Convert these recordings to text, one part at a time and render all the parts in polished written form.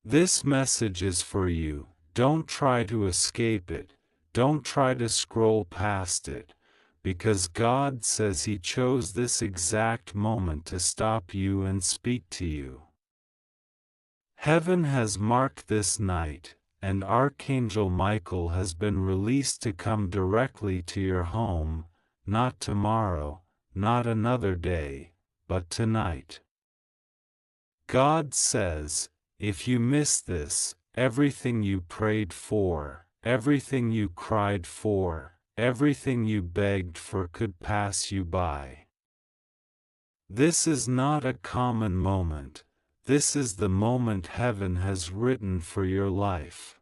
This message is for you. Don't try to escape it. Don't try to scroll past it, because God says He chose this exact moment to stop you and speak to you. Heaven has marked this night, and Archangel Michael has been released to come directly to your home, not tomorrow, not another day, but tonight. God says, if you miss this, everything you prayed for, everything you cried for, everything you begged for could pass you by. This is not a common moment. This is the moment heaven has written for your life.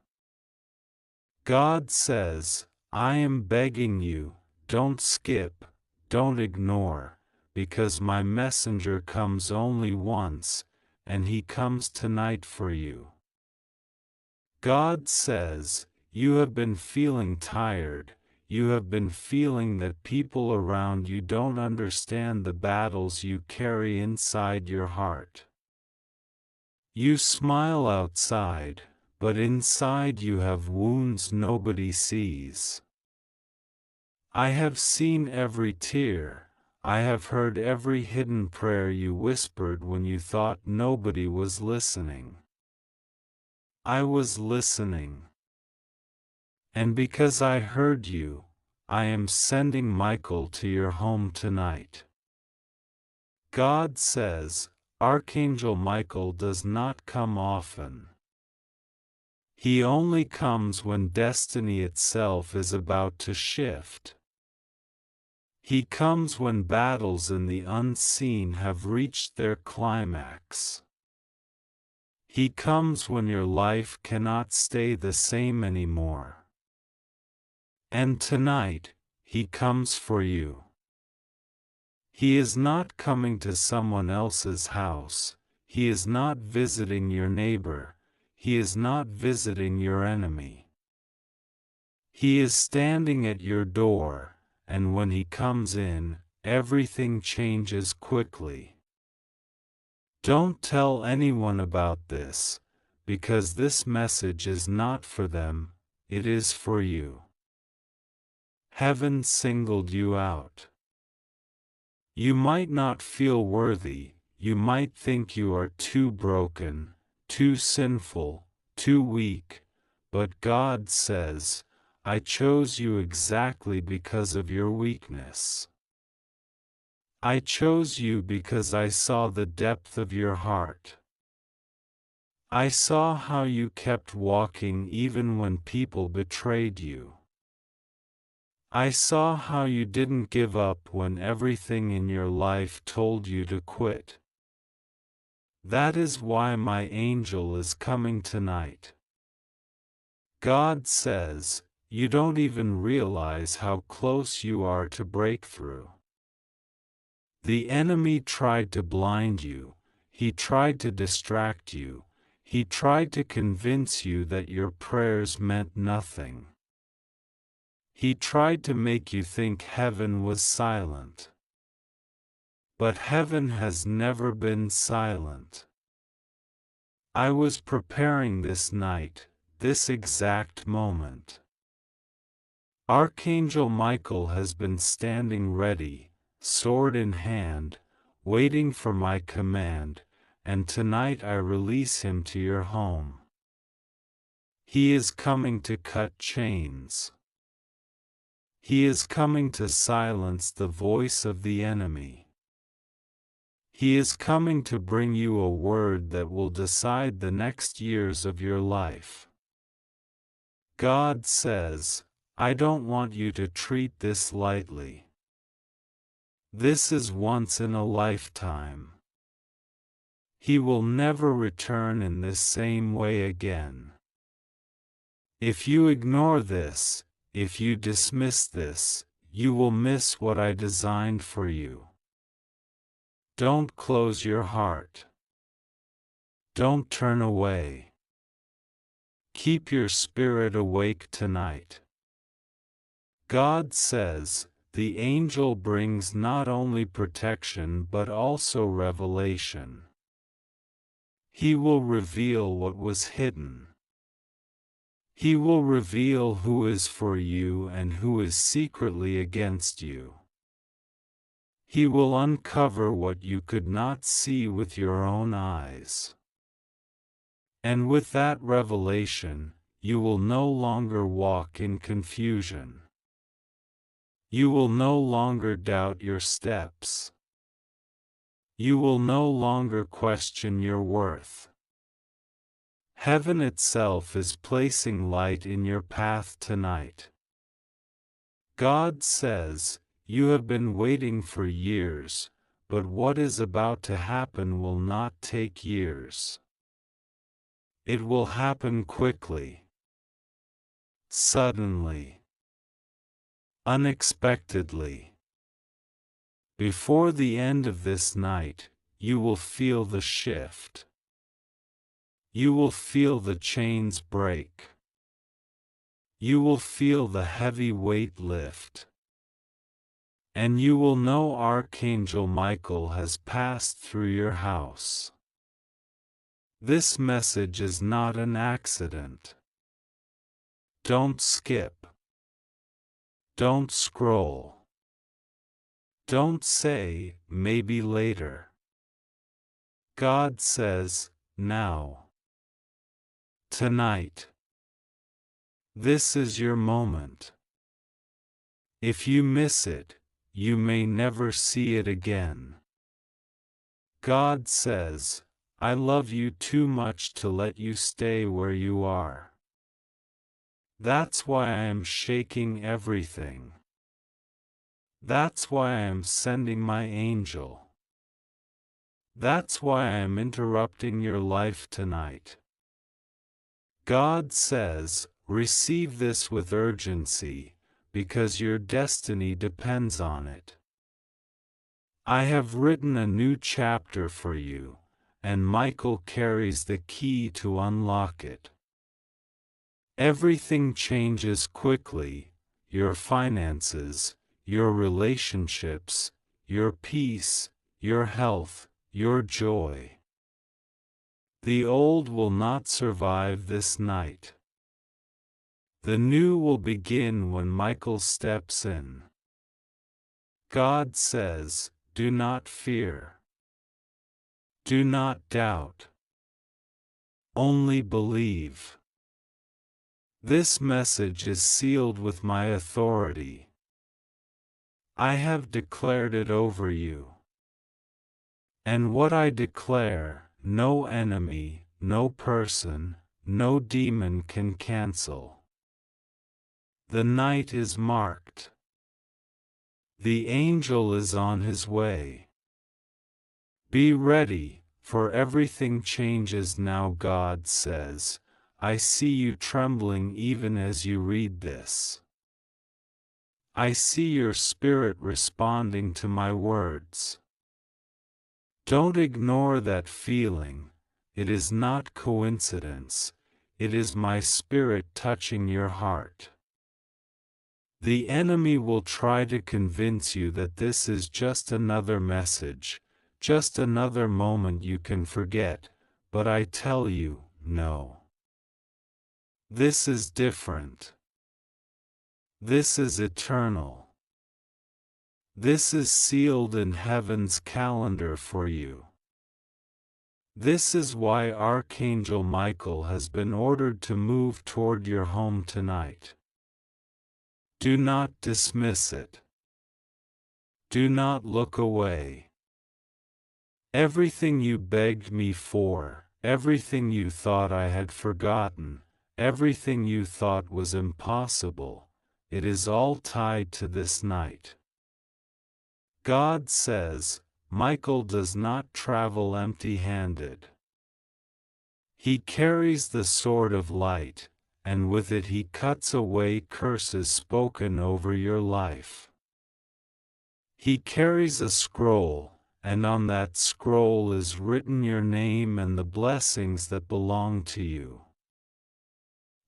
God says, I am begging you, don't skip, don't ignore, because my messenger comes only once, and he comes tonight for you. God says, you have been feeling tired, you have been feeling that people around you don't understand the battles you carry inside your heart. You smile outside, but inside you have wounds nobody sees. I have seen every tear, I have heard every hidden prayer you whispered when you thought nobody was listening. I was listening. And because I heard you, I am sending Michael to your home tonight. God says, Archangel Michael does not come often. He only comes when destiny itself is about to shift. He comes when battles in the unseen have reached their climax. He comes when your life cannot stay the same anymore. And tonight, He comes for you. He is not coming to someone else's house, He is not visiting your neighbor, He is not visiting your enemy. He is standing at your door, and when He comes in, everything changes quickly. Don't tell anyone about this, because this message is not for them, it is for you. Heaven singled you out. You might not feel worthy, you might think you are too broken, too sinful, too weak, but God says, I chose you exactly because of your weakness. I chose you because I saw the depth of your heart. I saw how you kept walking even when people betrayed you. I saw how you didn't give up when everything in your life told you to quit. That is why my angel is coming tonight. God says, you don't even realize how close you are to breakthrough. The enemy tried to blind you, he tried to distract you, he tried to convince you that your prayers meant nothing. He tried to make you think heaven was silent. But heaven has never been silent. I was preparing this night, this exact moment. Archangel Michael has been standing ready, sword in hand, waiting for my command, and tonight I release him to your home. He is coming to cut chains. He is coming to silence the voice of the enemy. He is coming to bring you a word that will decide the next years of your life. God says, I don't want you to treat this lightly. This is once in a lifetime. He will never return in this same way again. If you ignore this, if you dismiss this, you will miss what I designed for you. Don't close your heart. Don't turn away. Keep your spirit awake tonight. God says, the angel brings not only protection but also revelation. He will reveal what was hidden. He will reveal who is for you and who is secretly against you. He will uncover what you could not see with your own eyes. And with that revelation, you will no longer walk in confusion. You will no longer doubt your steps. You will no longer question your worth. Heaven itself is placing light in your path tonight. God says, "You have been waiting for years, but what is about to happen will not take years. It will happen quickly, suddenly, unexpectedly. Before the end of this night, you will feel the shift. You will feel the chains break. You will feel the heavy weight lift. And you will know Archangel Michael has passed through your house." This message is not an accident. Don't skip. Don't scroll. Don't say, "Maybe later." God says, "Now. Tonight. This is your moment. If you miss it, you may never see it again." God says, "I love you too much to let you stay where you are. That's why I am shaking everything. That's why I am sending my angel. That's why I am interrupting your life tonight." God says, "Receive this with urgency, because your destiny depends on it. I have written a new chapter for you, and Michael carries the key to unlock it. Everything changes quickly: your finances, your relationships, your peace, your health, your joy. The old will not survive this night. The new will begin when Michael steps in." God says, "Do not fear. Do not doubt. Only believe." This message is sealed with my authority. I have declared it over you. And what I declare, no enemy, no person, no demon can cancel. The night is marked. The angel is on his way. Be ready, for everything changes now. God says, "I see you trembling even as you read this. I see your spirit responding to my words." Don't ignore that feeling. It is not coincidence. It is my spirit touching your heart. The enemy will try to convince you that this is just another message, just another moment you can forget, but I tell you, no. This is different. This is eternal. This is sealed in heaven's calendar for you. This is why Archangel Michael has been ordered to move toward your home tonight. Do not dismiss it. Do not look away. Everything you begged me for, everything you thought I had forgotten, everything you thought was impossible, it is all tied to this night. God says, Michael does not travel empty-handed. He carries the sword of light, and with it he cuts away curses spoken over your life. He carries a scroll, and on that scroll is written your name and the blessings that belong to you.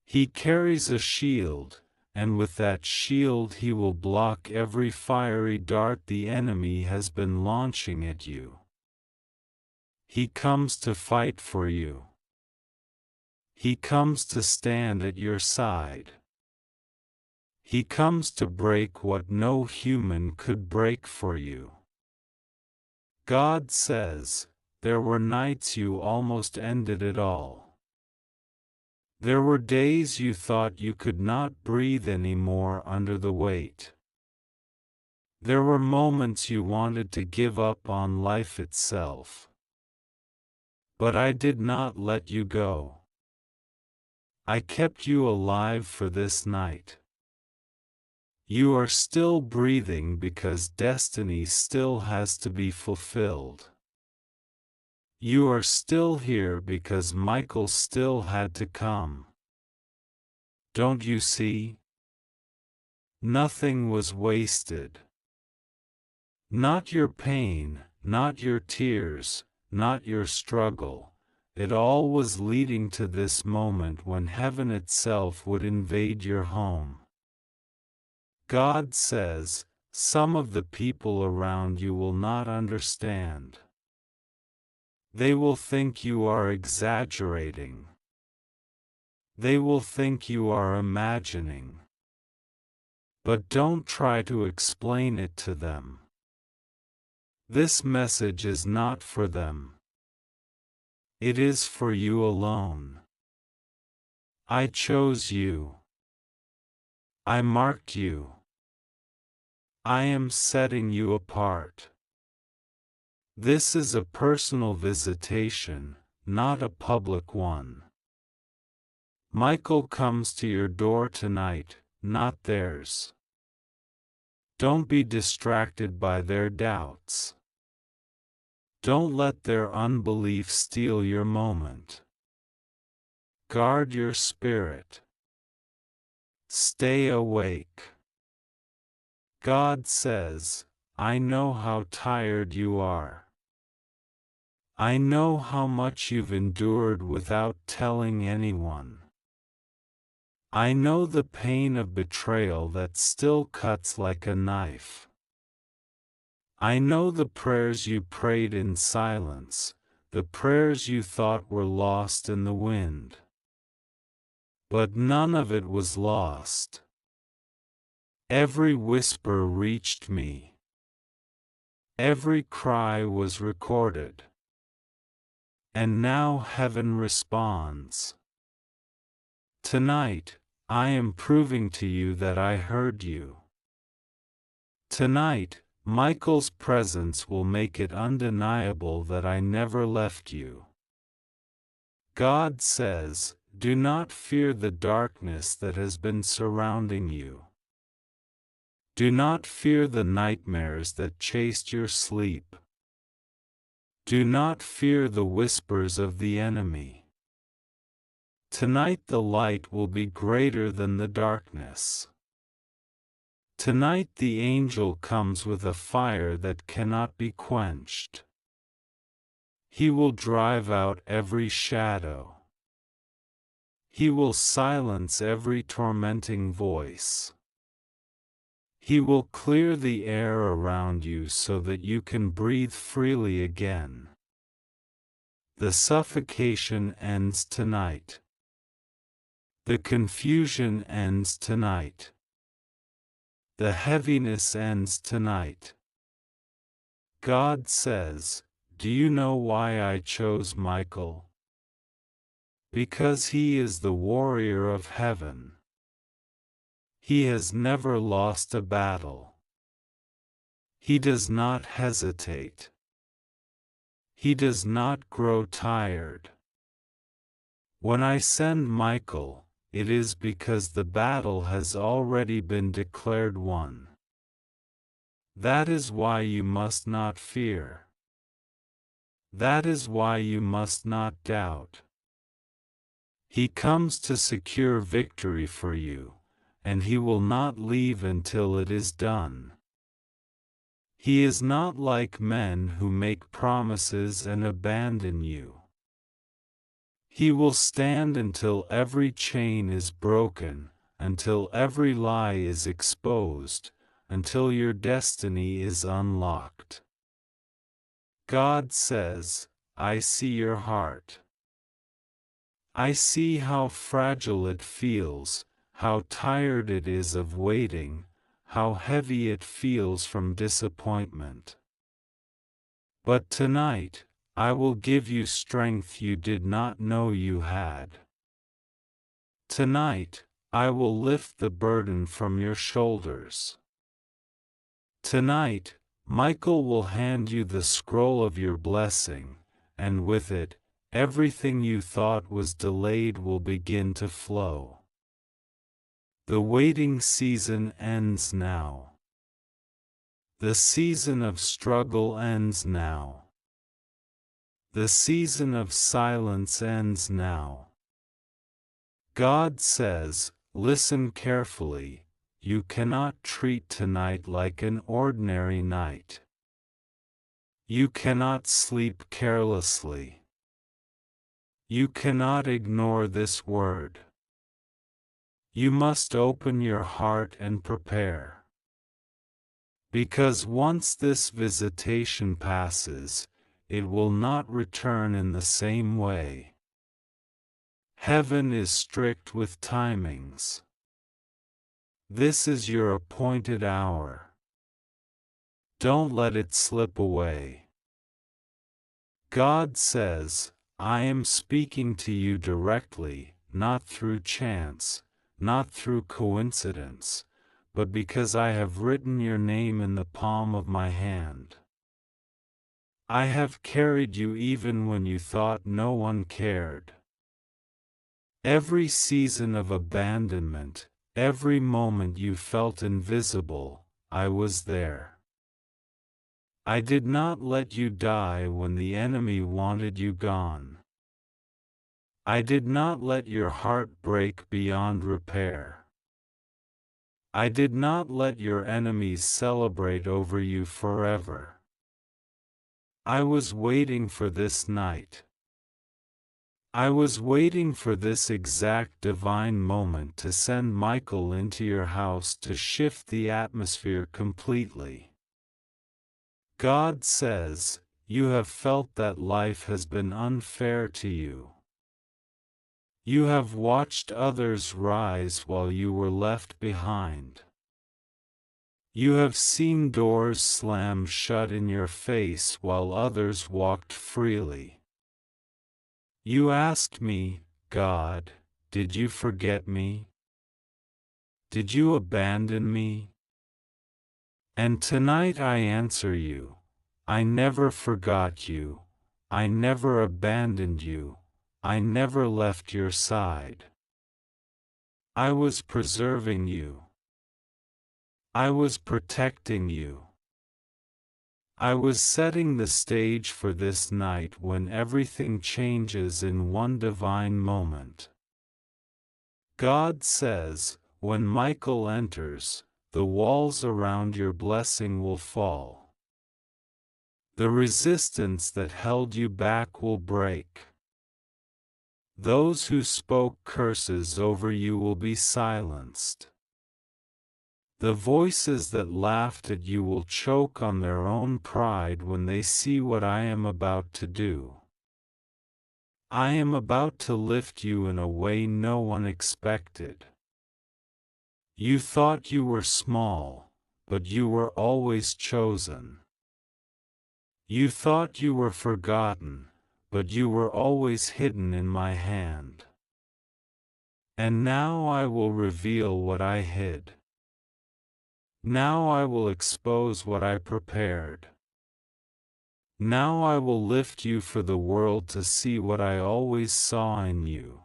He carries a shield, and with that shield he will block every fiery dart the enemy has been launching at you. He comes to fight for you. He comes to stand at your side. He comes to break what no human could break for you. God says, there were nights you almost ended it all. There were days you thought you could not breathe anymore under the weight. There were moments you wanted to give up on life itself. But I did not let you go. I kept you alive for this night. You are still breathing because destiny still has to be fulfilled. You are still here because Michael still had to come. Don't you see? Nothing was wasted. Not your pain, not your tears, not your struggle. It all was leading to this moment when heaven itself would invade your home. God says, some of the people around you will not understand. They will think you are exaggerating. They will think you are imagining. But don't try to explain it to them. This message is not for them. It is for you alone. I chose you. I marked you. I am setting you apart. This is a personal visitation, not a public one. Michael comes to your door tonight, not theirs. Don't be distracted by their doubts. Don't let their unbelief steal your moment. Guard your spirit. Stay awake. God says, I know how tired you are. I know how much you've endured without telling anyone. I know the pain of betrayal that still cuts like a knife. I know the prayers you prayed in silence, the prayers you thought were lost in the wind. But none of it was lost. Every whisper reached me. Every cry was recorded. And now heaven responds. Tonight, I am proving to you that I heard you. Tonight, Michael's presence will make it undeniable that I never left you. God says, do not fear the darkness that has been surrounding you. Do not fear the nightmares that chased your sleep. Do not fear the whispers of the enemy. Tonight the light will be greater than the darkness. Tonight the angel comes with a fire that cannot be quenched. He will drive out every shadow. He will silence every tormenting voice. He will clear the air around you so that you can breathe freely again. The suffocation ends tonight. The confusion ends tonight. The heaviness ends tonight. God says, do you know why I chose Michael? Because he is the warrior of heaven. He has never lost a battle. He does not hesitate. He does not grow tired. When I send Michael, it is because the battle has already been declared won. That is why you must not fear. That is why you must not doubt. He comes to secure victory for you, and he will not leave until it is done. He is not like men who make promises and abandon you. He will stand until every chain is broken, until every lie is exposed, until your destiny is unlocked. God says, I see your heart. I see how fragile it feels, how tired it is of waiting, how heavy it feels from disappointment. But tonight, I will give you strength you did not know you had. Tonight, I will lift the burden from your shoulders. Tonight, Michael will hand you the scroll of your blessing, and with it, everything you thought was delayed will begin to flow. The waiting season ends now. The season of struggle ends now. The season of silence ends now. God says, listen carefully, you cannot treat tonight like an ordinary night. You cannot sleep carelessly. You cannot ignore this word. You must open your heart and prepare. Because once this visitation passes, it will not return in the same way. Heaven is strict with timings. This is your appointed hour. Don't let it slip away. God says, I am speaking to you directly, not through chance, not through coincidence, but because I have written your name in the palm of my hand. I have carried you even when you thought no one cared. Every season of abandonment, every moment you felt invisible, I was there. I did not let you die when the enemy wanted you gone. I did not let your heart break beyond repair. I did not let your enemies celebrate over you forever. I was waiting for this night. I was waiting for this exact divine moment to send Michael into your house to shift the atmosphere completely. God says, you have felt that life has been unfair to you. You have watched others rise while you were left behind. You have seen doors slam shut in your face while others walked freely. You asked me, God, did you forget me? Did you abandon me? And tonight I answer you, I never forgot you, I never abandoned you, I never left your side. I was preserving you. I was protecting you. I was setting the stage for this night when everything changes in one divine moment. God says, when Michael enters, the walls around your blessing will fall. The resistance that held you back will break. Those who spoke curses over you will be silenced. The voices that laughed at you will choke on their own pride when they see what I am about to do. I am about to lift you in a way no one expected. You thought you were small, but you were always chosen. You thought you were forgotten, but you were always hidden in my hand. And now I will reveal what I hid. Now I will expose what I prepared. Now I will lift you for the world to see what I always saw in you.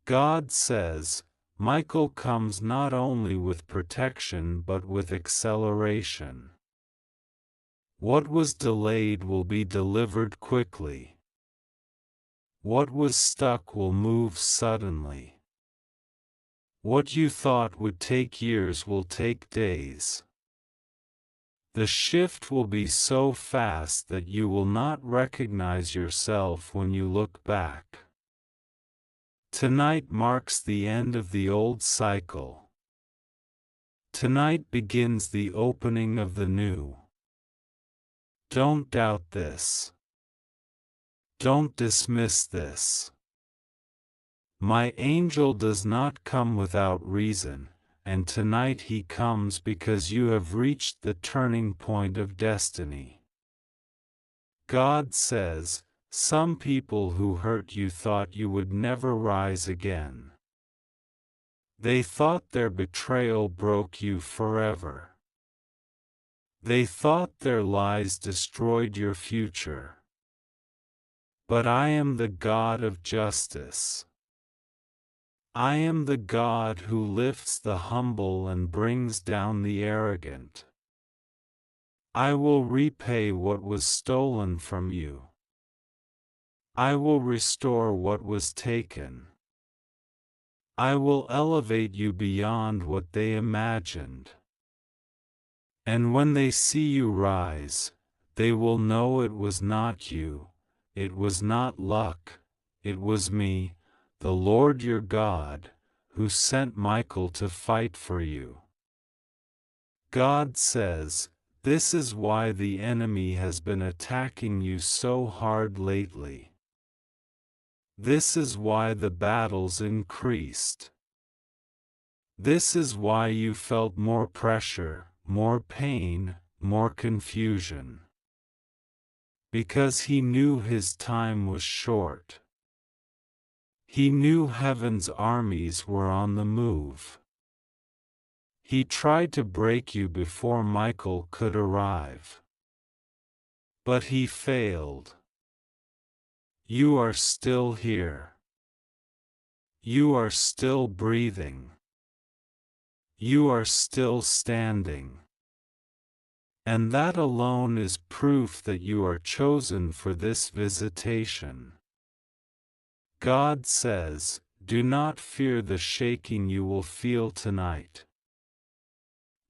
God says, Michael comes not only with protection but with acceleration. What was delayed will be delivered quickly. What was stuck will move suddenly. What you thought would take years will take days. The shift will be so fast that you will not recognize yourself when you look back. Tonight marks the end of the old cycle. Tonight begins the opening of the new. Don't doubt this. Don't dismiss this. My angel does not come without reason, and tonight he comes because you have reached the turning point of destiny. God says, some people who hurt you thought you would never rise again. They thought their betrayal broke you forever. They thought their lies destroyed your future. But I am the God of justice. I am the God who lifts the humble and brings down the arrogant. I will repay what was stolen from you. I will restore what was taken. I will elevate you beyond what they imagined. And when they see you rise, they will know it was not you, it was not luck, it was me, the Lord your God, who sent Michael to fight for you. God says, this is why the enemy has been attacking you so hard lately. This is why the battles increased. This is why you felt more pressure, more pain, more confusion. Because he knew his time was short. He knew heaven's armies were on the move. He tried to break you before Michael could arrive. But he failed. You are still here. You are still breathing. You are still standing. And that alone is proof that you are chosen for this visitation. God says, do not fear the shaking you will feel tonight.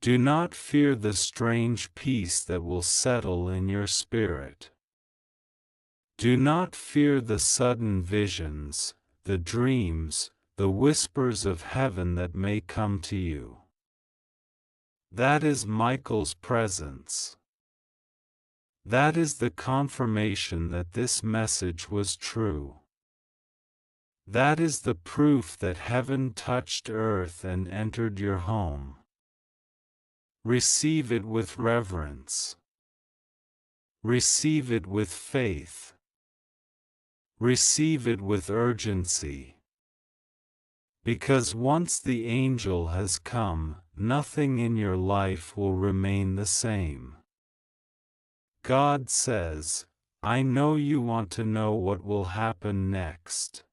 Do not fear the strange peace that will settle in your spirit. Do not fear the sudden visions, the dreams, the whispers of heaven that may come to you. That is Michael's presence. That is the confirmation that this message was true. That is the proof that heaven touched earth and entered your home. Receive it with reverence. Receive it with faith. Receive it with urgency. Because once the angel has come, nothing in your life will remain the same. God says, I know you want to know what will happen next.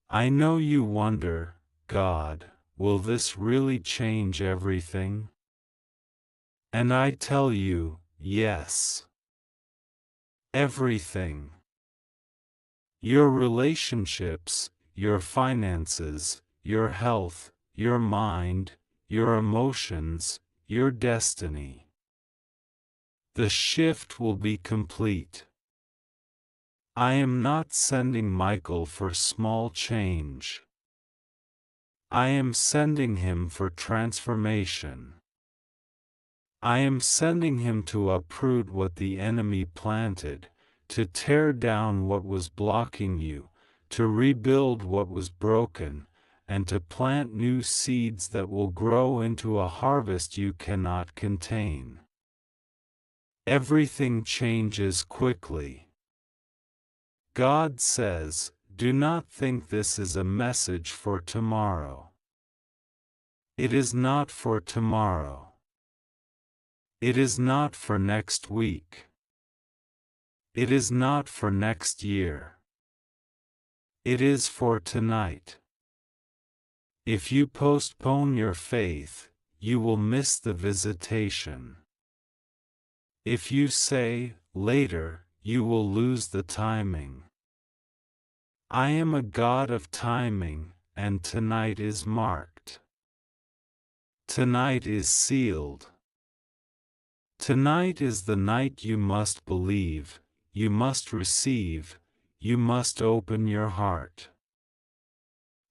I know you wonder, God, will this really change everything? And I tell you, yes. Everything. Your relationships, your finances, your health, your mind, your emotions, your destiny. The shift will be complete. I am not sending Michael for small change. I am sending him for transformation. I am sending him to uproot what the enemy planted, to tear down what was blocking you, to rebuild what was broken, and to plant new seeds that will grow into a harvest you cannot contain. Everything changes quickly. God says, do not think this is a message for tomorrow. It is not for tomorrow. It is not for next week. It is not for next year. It is for tonight. If you postpone your faith, you will miss the visitation. If you say, later, you will lose the timing. I am a God of timing, and tonight is marked. Tonight is sealed. Tonight is the night you must believe, you must receive, you must open your heart.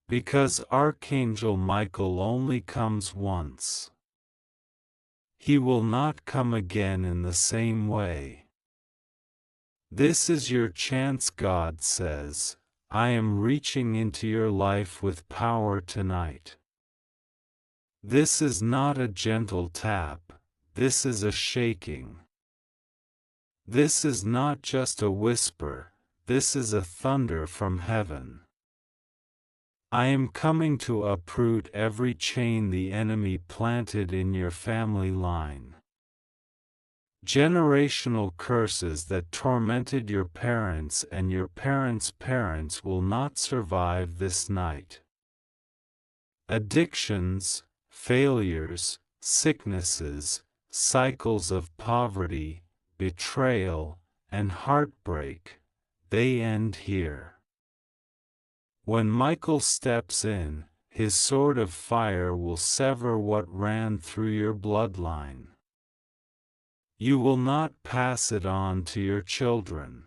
Because Archangel Michael only comes once. He will not come again in the same way. This is your chance, God says. I am reaching into your life with power tonight. This is not a gentle tap, this is a shaking. This is not just a whisper, this is a thunder from heaven. I am coming to uproot every chain the enemy planted in your family line. Generational curses that tormented your parents and your parents' parents will not survive this night. Addictions, failures, sicknesses, cycles of poverty, betrayal, and heartbreak, they end here. When Michael steps in, his sword of fire will sever what ran through your bloodline. You will not pass it on to your children.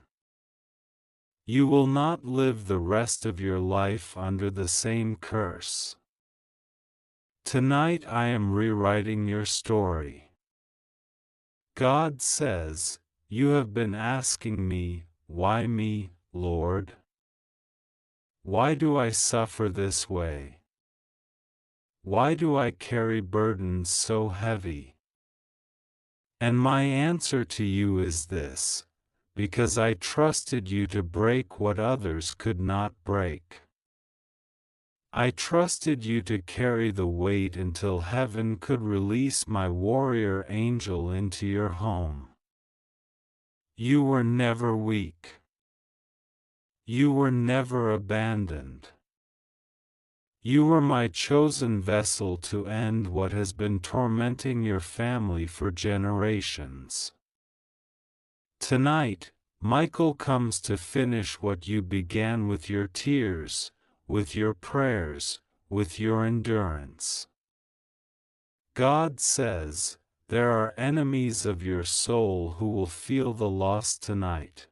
You will not live the rest of your life under the same curse. Tonight I am rewriting your story. God says, "You have been asking me, 'Why me, Lord? Why do I suffer this way? Why do I carry burdens so heavy?' And my answer to you is this: because I trusted you to break what others could not break. I trusted you to carry the weight until heaven could release my warrior angel into your home. You were never weak. You were never abandoned. You were my chosen vessel to end what has been tormenting your family for generations. Tonight, Michael comes to finish what you began with your tears, with your prayers, with your endurance. God says, there are enemies of your soul who will feel the loss tonight.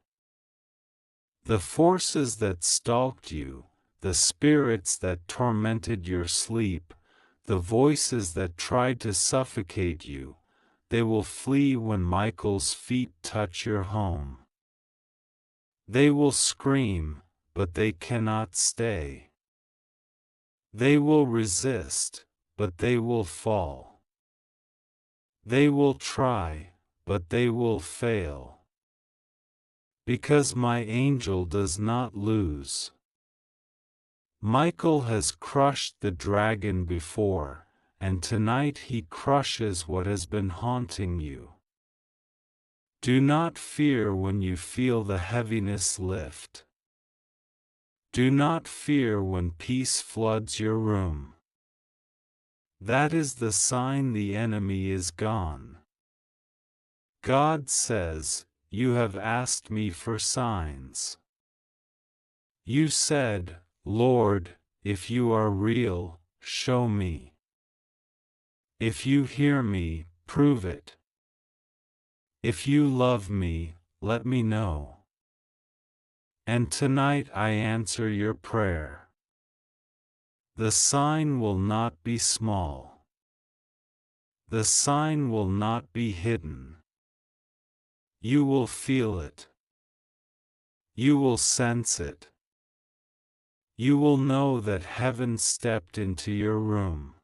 The forces that stalked you, the spirits that tormented your sleep, the voices that tried to suffocate you, they will flee when Michael's feet touch your home. They will scream, but they cannot stay. They will resist, but they will fall. They will try, but they will fail. Because my angel does not lose. Michael has crushed the dragon before, and tonight he crushes what has been haunting you. Do not fear when you feel the heaviness lift. Do not fear when peace floods your room. That is the sign the enemy is gone. God says, "You have asked me for signs." You said, "Lord, if you are real, show me. If you hear me, prove it. If you love me, let me know." And tonight I answer your prayer. The sign will not be small. The sign will not be hidden. You will feel it. You will sense it. You will know that heaven stepped into your room.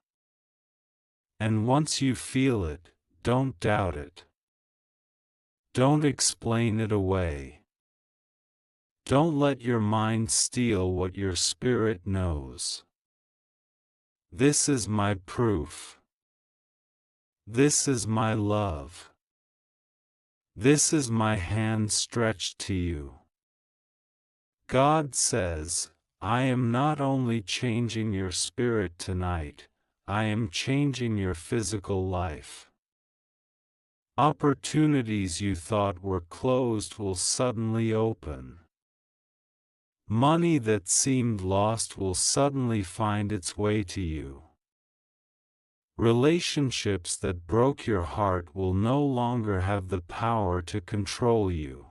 And once you feel it, don't doubt it. Don't explain it away. Don't let your mind steal what your spirit knows. This is my proof. This is my love. This is my hand stretched to you. God says, I am not only changing your spirit tonight, I am changing your physical life. Opportunities you thought were closed will suddenly open. Money that seemed lost will suddenly find its way to you. Relationships that broke your heart will no longer have the power to control you.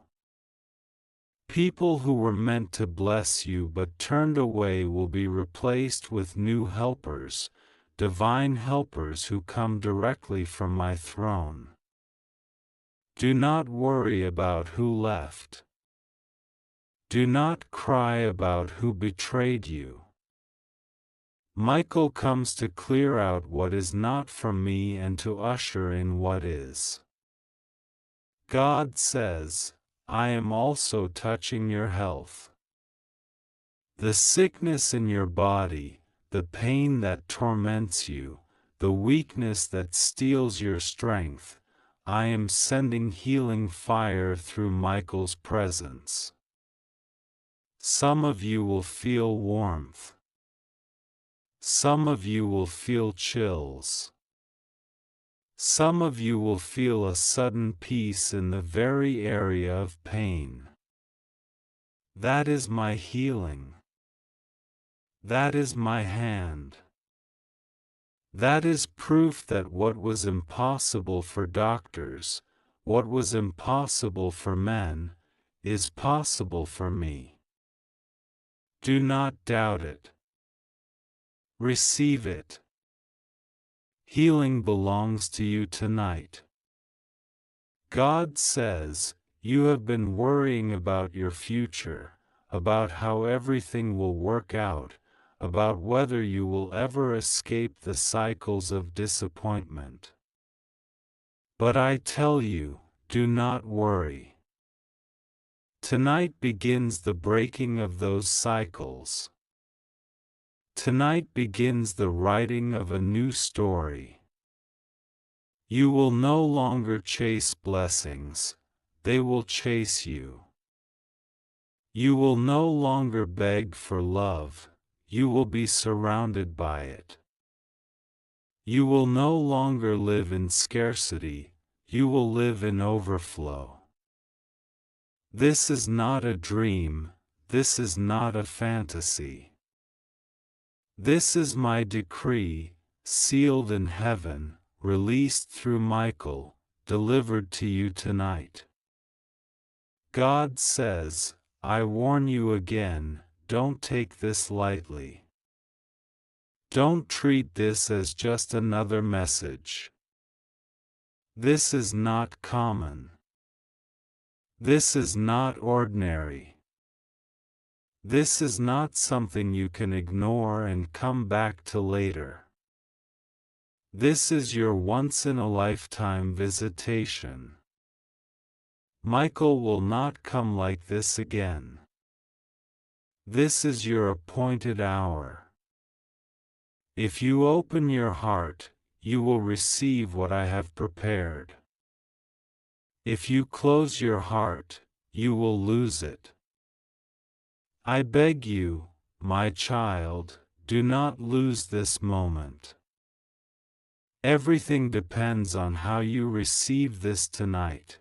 People who were meant to bless you but turned away will be replaced with new helpers, divine helpers who come directly from my throne. Do not worry about who left. Do not cry about who betrayed you. Michael comes to clear out what is not from me and to usher in what is. God says, I am also touching your health. The sickness in your body, the pain that torments you, the weakness that steals your strength, I am sending healing fire through Michael's presence. Some of you will feel warmth. Some of you will feel chills. Some of you will feel a sudden peace in the very area of pain. That is my healing. That is my hand. That is proof that what was impossible for doctors, what was impossible for men, is possible for me. Do not doubt it. Receive it. Healing belongs to you tonight. God says, you have been worrying about your future, about how everything will work out, about whether you will ever escape the cycles of disappointment. But I tell you, do not worry. Tonight begins the breaking of those cycles. Tonight begins the writing of a new story. You will no longer chase blessings, they will chase you. You will no longer beg for love, you will be surrounded by it. You will no longer live in scarcity, you will live in overflow. This is not a dream, this is not a fantasy. This is my decree, sealed in heaven, released through Michael, delivered to you tonight. God says, I warn you again, don't take this lightly. Don't treat this as just another message. This is not common. This is not ordinary. This is not something you can ignore and come back to later. This is your once-in-a-lifetime visitation. Michael will not come like this again. This is your appointed hour. If you open your heart, you will receive what I have prepared. If you close your heart, you will lose it. I beg you, my child, do not lose this moment. Everything depends on how you receive this tonight.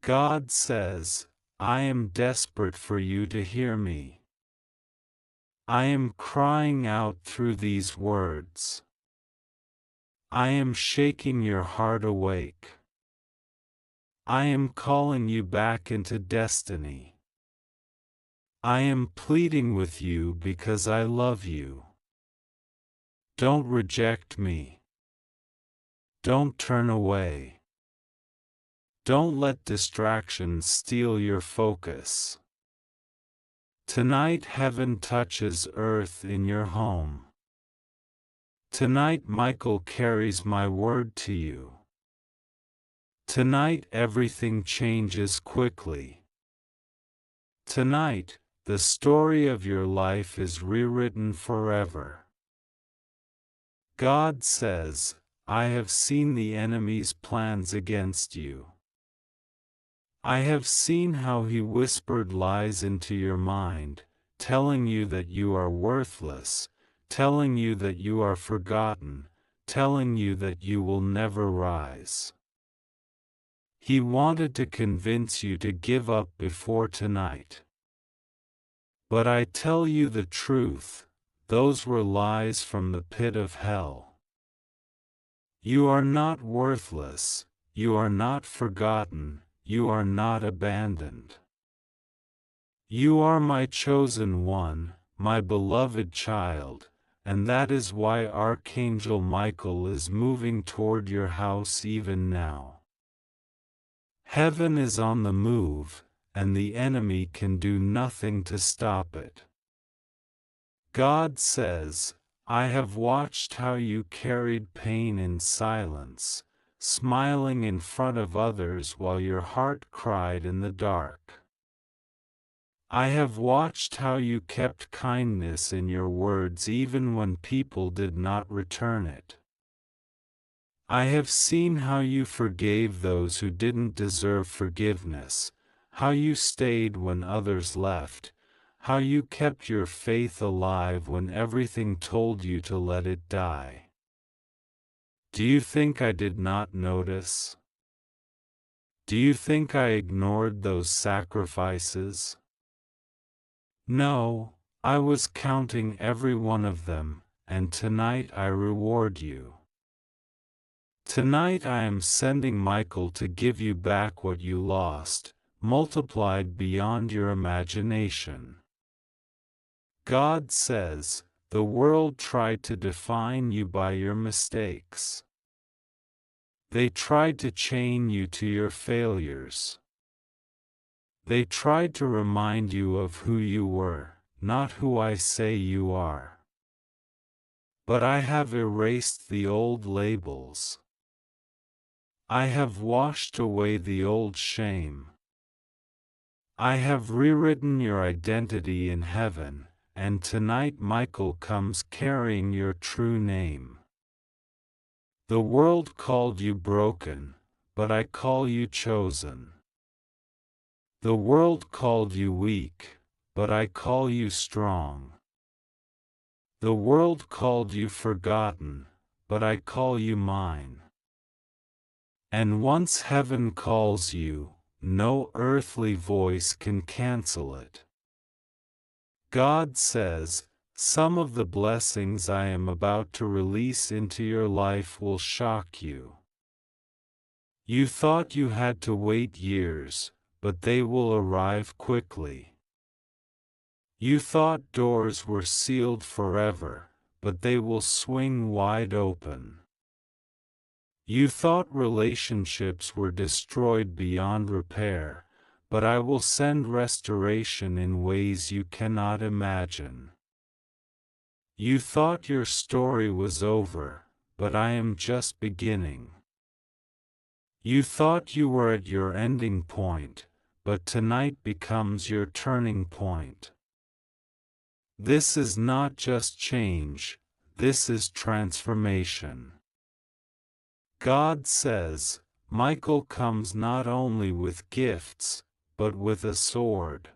God says, I am desperate for you to hear me. I am crying out through these words. I am shaking your heart awake. I am calling you back into destiny. I am pleading with you because I love you. Don't reject me. Don't turn away. Don't let distractions steal your focus. Tonight heaven touches earth in your home. Tonight Michael carries my word to you. Tonight everything changes quickly. Tonight, the story of your life is rewritten forever. God says, I have seen the enemy's plans against you. I have seen how he whispered lies into your mind, telling you that you are worthless, telling you that you are forgotten, telling you that you will never rise. He wanted to convince you to give up before tonight. But I tell you the truth, those were lies from the pit of hell. You are not worthless, you are not forgotten, you are not abandoned. You are my chosen one, my beloved child, and that is why Archangel Michael is moving toward your house even now. Heaven is on the move, and the enemy can do nothing to stop it. God says, I have watched how you carried pain in silence, smiling in front of others while your heart cried in the dark. I have watched how you kept kindness in your words even when people did not return it. I have seen how you forgave those who didn't deserve forgiveness, how you stayed when others left, how you kept your faith alive when everything told you to let it die. Do you think I did not notice? Do you think I ignored those sacrifices? No, I was counting every one of them, and tonight I reward you. Tonight I am sending Michael to give you back what you lost, multiplied beyond your imagination. God says, the world tried to define you by your mistakes. They tried to chain you to your failures. They tried to remind you of who you were, not who I say you are. But I have erased the old labels. I have washed away the old shame. I have rewritten your identity in heaven, and tonight Michael comes carrying your true name. The world called you broken, but I call you chosen. The world called you weak, but I call you strong. The world called you forgotten, but I call you mine. And once heaven calls you, no earthly voice can cancel it. God says, some of the blessings I am about to release into your life will shock you. You thought you had to wait years, but they will arrive quickly. You thought doors were sealed forever, but they will swing wide open. You thought relationships were destroyed beyond repair, but I will send restoration in ways you cannot imagine. You thought your story was over, but I am just beginning. You thought you were at your ending point, but tonight becomes your turning point. This is not just change, this is transformation. God says, Michael comes not only with gifts, but with a sword.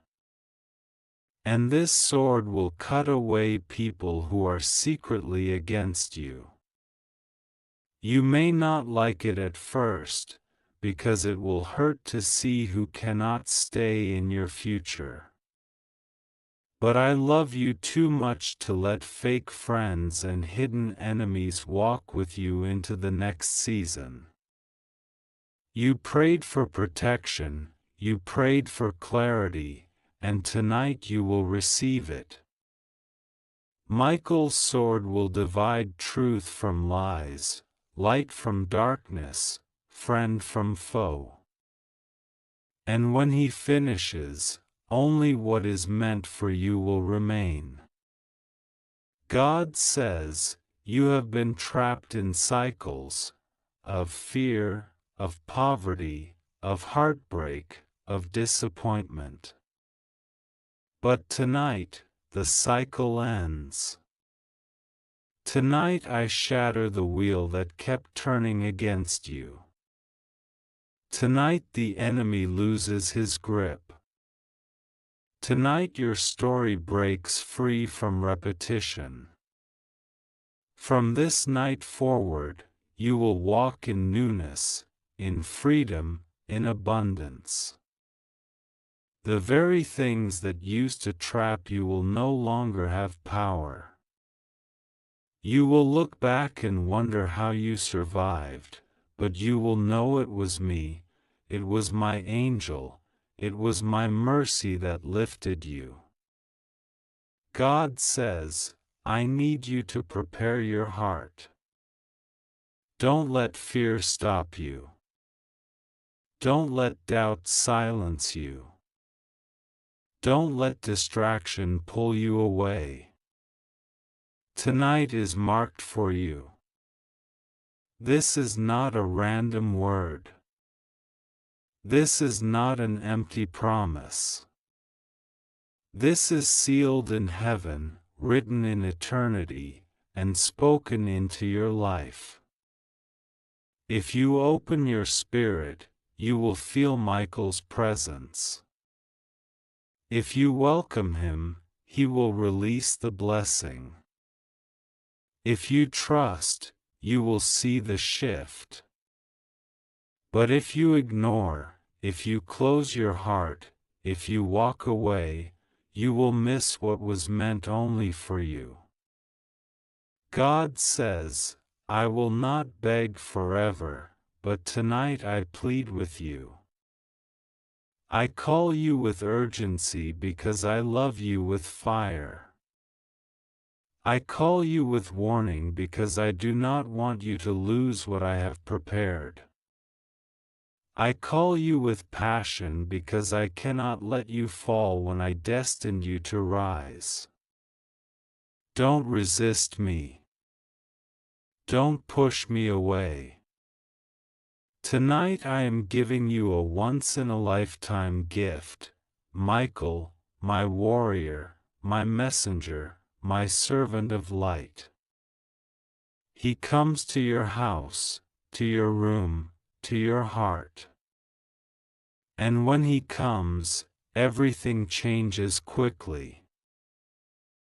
And this sword will cut away people who are secretly against you. You may not like it at first, because it will hurt to see who cannot stay in your future. But I love you too much to let fake friends and hidden enemies walk with you into the next season. You prayed for protection, you prayed for clarity, and tonight you will receive it. Michael's sword will divide truth from lies, light from darkness, friend from foe. And when he finishes, only what is meant for you will remain. God says, you have been trapped in cycles of fear, of poverty, of heartbreak, of disappointment. But tonight, the cycle ends. Tonight I shatter the wheel that kept turning against you. Tonight the enemy loses his grip. Tonight your story breaks free from repetition. From this night forward, you will walk in newness, in freedom, in abundance. The very things that used to trap you will no longer have power. You will look back and wonder how you survived, but you will know it was me, it was my angel, it was my mercy that lifted you. God says, I need you to prepare your heart. Don't let fear stop you. Don't let doubt silence you. Don't let distraction pull you away. Tonight is marked for you. This is not a random word. This is not an empty promise. This is sealed in heaven, written in eternity, and spoken into your life. If you open your spirit, you will feel Michael's presence. If you welcome him, he will release the blessing. If you trust, you will see the shift. But if you ignore, if you close your heart, if you walk away, you will miss what was meant only for you. God says, I will not beg forever, but tonight I plead with you. I call you with urgency because I love you with fire. I call you with warning because I do not want you to lose what I have prepared. I call you with passion because I cannot let you fall when I destined you to rise. Don't resist me. Don't push me away. Tonight I am giving you a once-in-a-lifetime gift, Michael, my warrior, my messenger, my servant of light. He comes to your house, to your room, to your heart. And when he comes, everything changes quickly.